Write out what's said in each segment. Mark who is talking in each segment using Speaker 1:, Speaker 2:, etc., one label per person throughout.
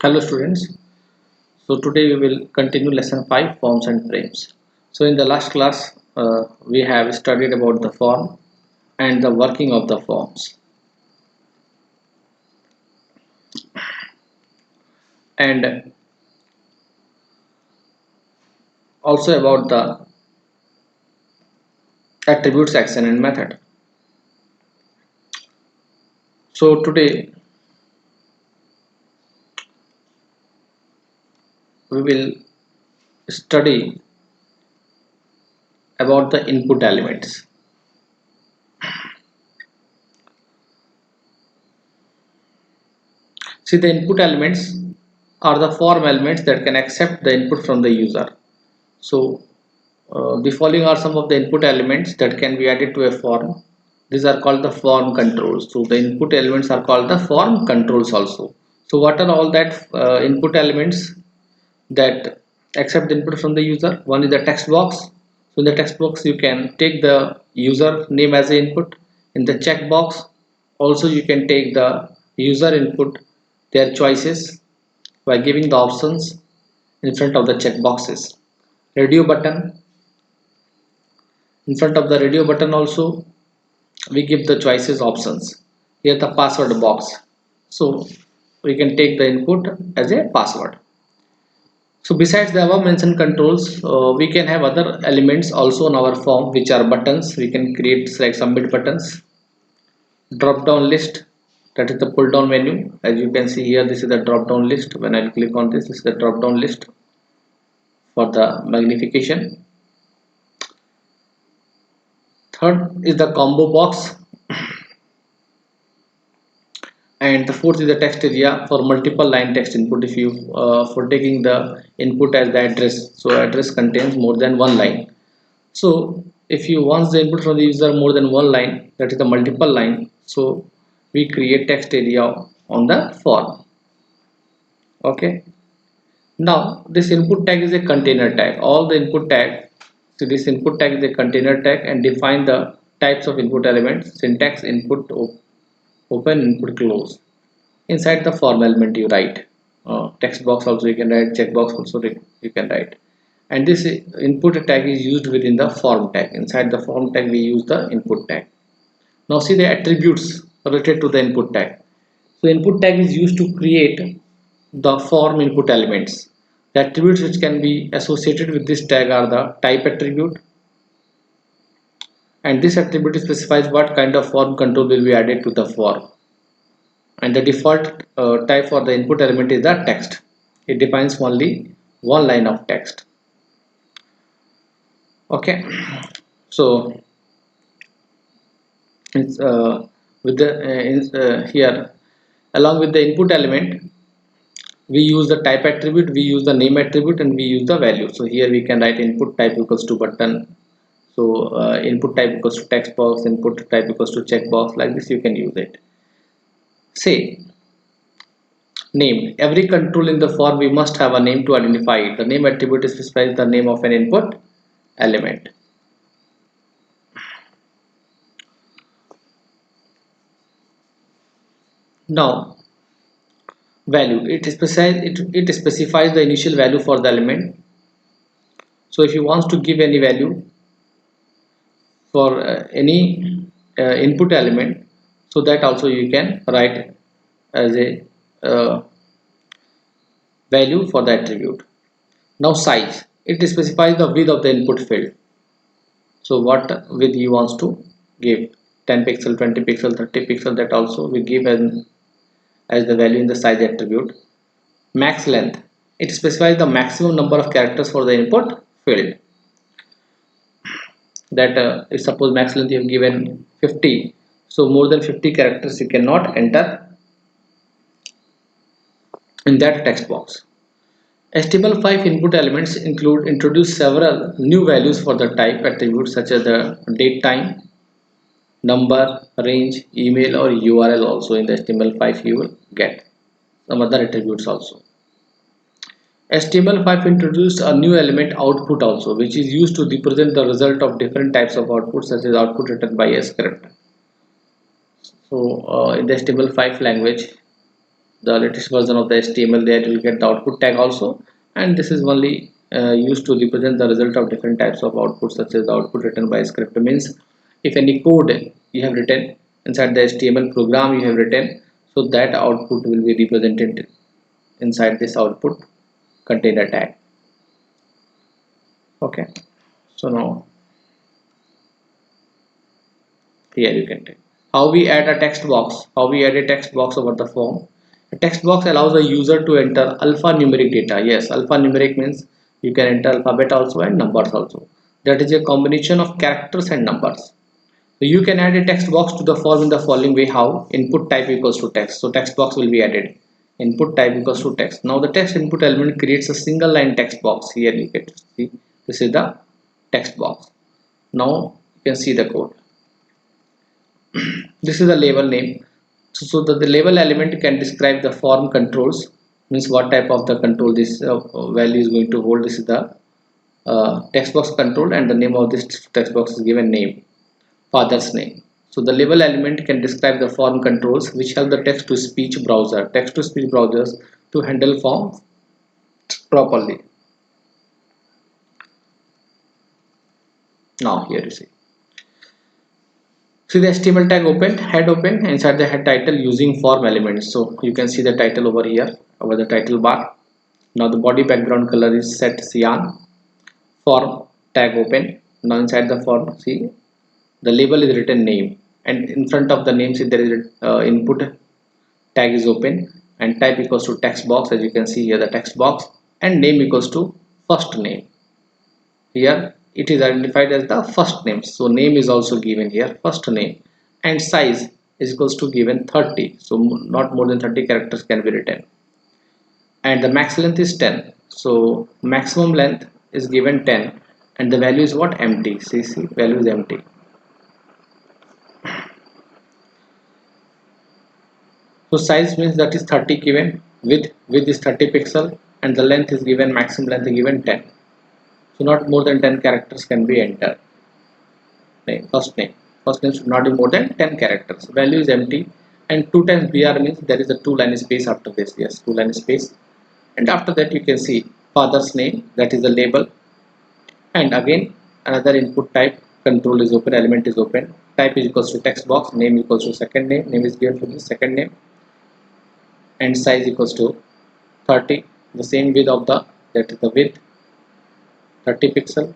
Speaker 1: Hello students. So today we will continue lesson 5 forms and frames. So in the last class we have studied about the form and the working of the forms and also about the attributes, action and method. So today we will study about the input elements. See, the input elements are the form elements that can accept the input from the user. So the following are some of the input elements that can be added to a form. These are called the form controls. So the input elements are called the form controls also. So what are all that input elements that accept the input from the user? One is the text box. So in the text box you can take the user name as the input. In the checkbox also you can take the user input, their choices by giving the options in front of the checkboxes. Radio button, in front of the radio button also we give the choices options. Here the password box, so we can take the input as a password. So besides the above mentioned controls, we can have other elements also on our form, which are buttons. We can create select submit buttons, drop down list, that is the pull down menu. As you can see here, this is the drop down list. When I click on this is the drop down list for the magnification. Third is the combo box, and the fourth is the text area for multiple line text input. If you for taking the input as the address, so address contains more than one line. So if you want the input from the user more than one line, that is the multiple line, so we create text area on the form. Okay, now this input tag is a container tag. All the input tag, so this input tag is a container tag and define the types of input elements: syntax, input, open, input, close. Inside the form element you write text box also you can write, checkbox also you can write, and this input tag is used within the form tag. Inside the form tag we use the input tag. Now see the attributes related to the input tag. So input tag is used to create the form input elements. The attributes which can be associated with this tag are the type attribute, and this attribute specifies what kind of form control will be added to the form, and the default type for the input element is the text. It defines only one line of text. Okay, so it's with the here along with the input element we use the type attribute, we use the name attribute, and we use the value. So here we can write input type equals to button, so input type equals to text box, input type equals to checkbox. Like this you can use it. Say name. Every control in the form we must have a name to identify it. The name attribute specifies the name of an input element. Now value, it specifies the initial value for the element. So if you want to give any value for any input element, so that also you can write as a value for the attribute. Now size, it specifies the width of the input field. So what width you wants to give, 10 pixel, 20 pixel, 30 pixel, that also we give as the value in the size attribute. Max length, it specifies the maximum number of characters for the input field. That if suppose max length you have given 50, so more than 50 characters you cannot enter in that text box. HTML5 input elements introduce several new values for the type attributes such as the date time, number, range, email or URL. Also in the HTML5 you will get some other attributes also. HTML5 introduced a new element output also, which is used to represent the result of different types of output, such as output written by a script. So in the HTML5 language the latest version of the HTML, there you will get the output tag also, and this is only used to represent the result of different types of outputs, such as the output written by script. Means if any code you have written inside the HTML program you have written, so that output will be represented inside this output container tag. Okay, so now here you can take how we add a text box. How we add a text box over the form. A text box allows the user to enter alphanumeric data. Yes, alphanumeric means you can enter alphabet also and numbers also. That is a combination of characters and numbers. So you can add a text box to the form in the following way. How? Input type equals to text, so text box will be added. Input type equals to text. Now the text input element creates a single line text box. Here you get to see this is the text box. Now you can see the code. This is the label name. So that the label element can describe the form controls, means what type of the control this value is going to hold. This is the text box control, and the name of this text box is given name, father's name. So the label element can describe the form controls which help the text to speech browsers to handle form properly. Now here you see the HTML tag opened, head open, inside the head title using form elements. So you can see the title over here, over the title bar. Now the body background color is set cyan. Form tag open. Now inside the form, see the label is written name, and in front of the name, see there is input tag is open, and type equals to text box. As you can see here, the text box, and name equals to first name. Here it is identified as the first name, so name is also given here, first name, and size is equals to given 30, so not more than 30 characters can be written, and the max length is 10, so maximum length is given 10, and the value is what? Empty. See, value is empty. So size means that is 30 given, width is 30 pixel, and the length is given, maximum length is given 10, so not more than 10 characters can be entered. First name should not be more than 10 characters. Value is empty, and 2 times br means there is a 2 line space after this. Yes, 2 line space, and after that you can see father's name, that is the label, and again another input type control is open, element is open, type is equals to text box, name equals to second name is given for the second name, and size equals to 30, the same width of the, that is the width 30 pixel,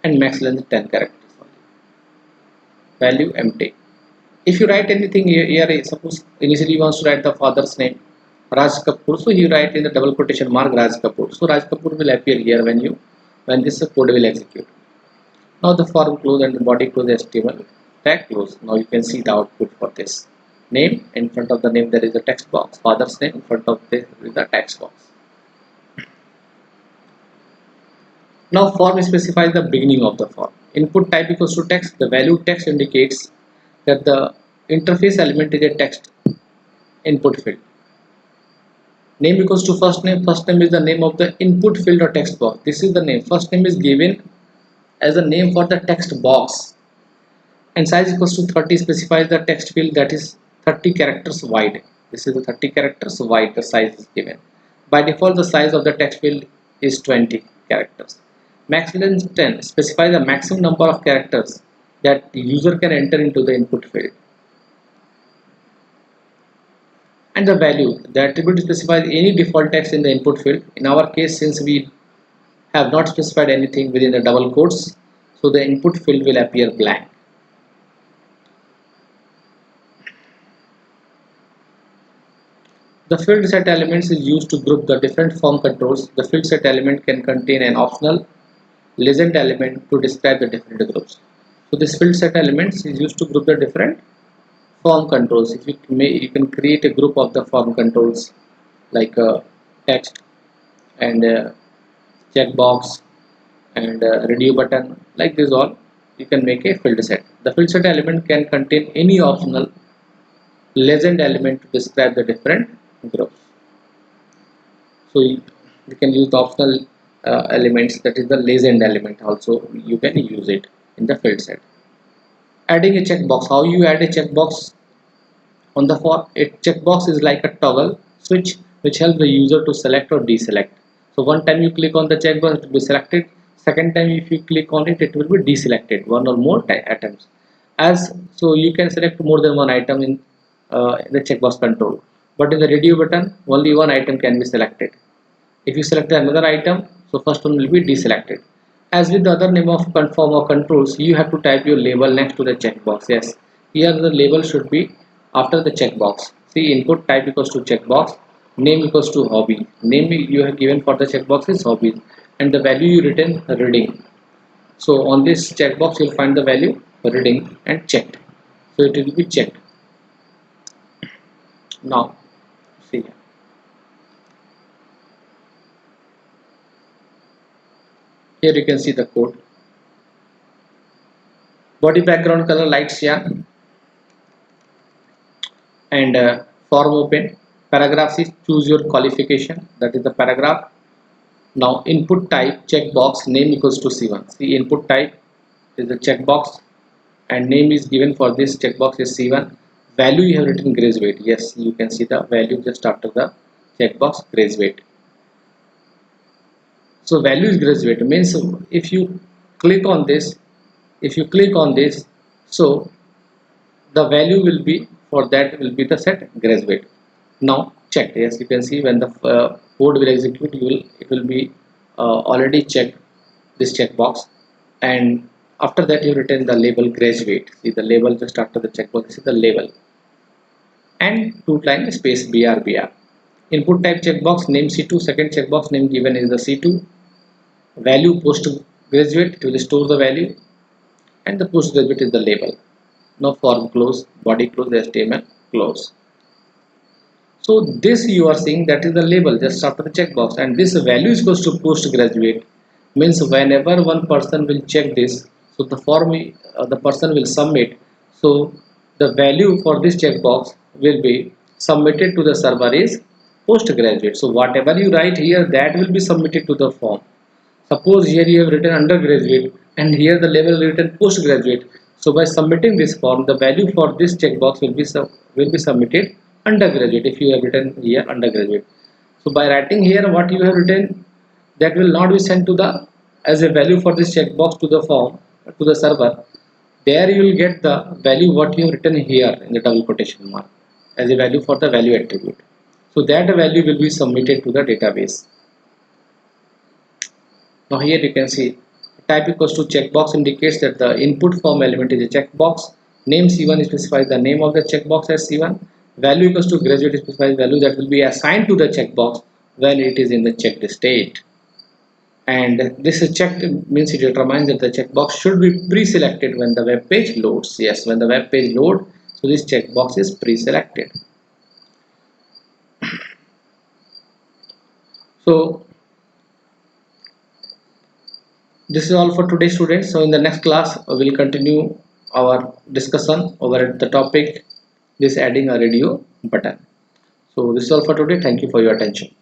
Speaker 1: and max length 10 characters. Value empty. If you write anything here, suppose initially you want to write the father's name Raj Kapoor, so you write in the double quotation mark Raj Kapoor, so Raj Kapoor will appear here when this code will execute. Now the form close and the body close, HTML tag close. Now you can see the output for this. Name, in front of the name there is a text box, father's name, in front of this is the text box. Now form specifies the beginning of the form. Input type equals to text. The value text indicates that the interface element is a text input field. Name equals to first name. First name is the name of the input field or text box. This is the name. First name is given as a name for the text box. And size equals to 30 specifies the text field, that is 30 characters wide. This is the 30 characters wide, the size is given. By default, the size of the text field is 20 characters. Max length 10 specifies the maximum number of characters that the user can enter into the input field. And the value, the attribute specifies any default text in the input field. In our case, since we have not specified anything within the double quotes, so the input field will appear blank. The field set elements is used to group the different form controls. The field set element can contain an optional legend element to describe the different groups. So this field set elements is used to group the different form controls. If you can create a group of the form controls like text and checkbox and radio button, like this all you can make a field set. The field set element can contain any optional legend element to describe the different groups. So you can use the optional elements, that is the legend element also, you can use it in the field set. Adding a checkbox. How you add a checkbox? On the form, a checkbox is like a toggle switch which helps the user to select or deselect. So one time you click on the checkbox, it will be selected. Second time if you click on it, it will be deselected. One or more items. As so, you can select more than one item in the checkbox control. But in the radio button, only one item can be selected. If you select another item, so first one will be deselected. As with the other name of form or controls, you have to type your label next to the checkbox. Yes, here the label should be after the checkbox. See, input type equals to checkbox, name equals to hobby. Name you have given for the checkbox is hobby, and the value you written reading. So on this checkbox you'll find the value reading and checked. So it will be checked. Now see, here you can see the code. Body background color light cyan, and form open. Paragraphs is choose your qualification, that is the paragraph. Now input type checkbox name equals to C1. See, input type is the checkbox and name is given for this checkbox is C1. Value you have written graduate. Yes, you can see the value just after the checkbox graduate. So value is graduate means if you click on this, so the value will be for that will be the set graduate. Now checked. Yes, you can see when the code will execute, you will it will be already checked this checkbox, and after that you return the label graduate. See the label just after the checkbox, this is the label, and two line space br. Input type checkbox name C2, second checkbox name given is the C2. Value post graduate, it will store the value, and the post graduate is the label. Now form close, body close, HTML close. So this you are seeing that is the label just after the checkbox, and this value is equals to post graduate means whenever one person will check this, so the form the person will submit. So the value for this checkbox will be submitted to the server is post graduate. So whatever you write here, that will be submitted to the form. Suppose here you have written undergraduate and here the level written postgraduate. So by submitting this form, the value for this checkbox will be submitted undergraduate if you have written here undergraduate. So by writing here what you have written, that will not be sent to the as a value for this checkbox to the form to the server. There you will get the value what you have written here in the double quotation mark as a value for the value attribute. So that value will be submitted to the database. Now here you can see type equals to checkbox indicates that the input form element is a checkbox. Name C1 specifies the name of the checkbox as C1. Value equals to graduate specifies value that will be assigned to the checkbox when it is in the checked state. And this is checked means it determines that the checkbox should be pre-selected when the web page loads. Yes, when the web page loads, so this checkbox is pre-selected. So this is all for today, students. So in the next class we will continue our discussion over the topic this adding a radio button. So this is all for today. Thank you for your attention.